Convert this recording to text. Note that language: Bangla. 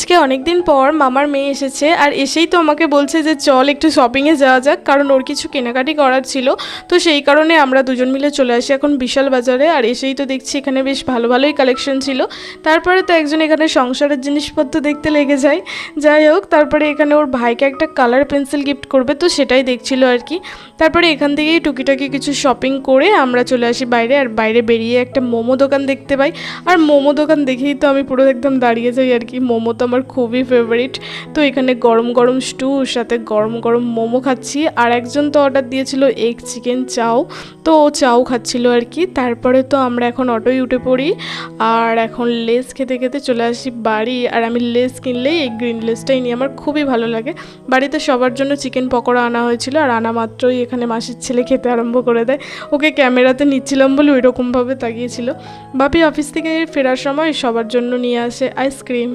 আজকে অনেক দিন পর মামার মেয়ে এসেছে, আর এসেই তো আমাকে বলছে যে চল একটু শপিংয়ে যাওয়া যাক, কারণ ওর কিছু কেনাকাটি করার ছিল। তো সেই কারণে আমরা দুজন মিলে চলে আসি এখন বিশাল বাজারে। আর এসেই তো দেখছি এখানে বেশ ভালো ভালোই কালেকশন ছিল। তারপরে তো একজন এখানে সংসারের জিনিসপত্র দেখতে লেগে যায়। যাই হোক, তারপরে এখানে ওর ভাইকে একটা কালার পেন্সিল গিফট করবে, তো সেটাই দেখছিল আর কি। তারপরে এখান থেকেই টুকিটাকি কিছু শপিং করে আমরা চলে আসি বাইরে। আর বাইরে বেরিয়ে একটা মোমো দোকান দেখতে পাই, আর মোমো দোকান দেখেই তো আমি পুরো একদম দাঁড়িয়ে যাই আর কি। মোমো তো আমার খুবই ফেভারিট। তো এখানে গরম গরম স্টুর সাথে গরম গরম মোমো খাচ্ছি। আর একজন তো অর্ডার দিয়েছিল এগ চিকেন চাও, তো ও চাও খাচ্ছিল আর কি। তারপরে তো আমরা এখন অটোয় উঠে পড়ি, আর এখন লেস খেতে খেতে চলে আসি বাড়ি। আর আমি লেস কিনলেই এই গ্রিন লেসটাই নিই, আমার খুবই ভালো লাগে। বাড়িতে সবার জন্য চিকেন পকোড়া আনা হয়েছিল, আর আনা মাত্রই এখানে মাসির ছেলে খেতে আরম্ভ করে দেয়। ওকে ক্যামেরাতে নিচ্ছিলাম বলে ওইরকমভাবে তাকিয়েছিল। বাপি অফিস থেকে ফেরার সময় সবার জন্য নিয়ে আসে আইসক্রিম।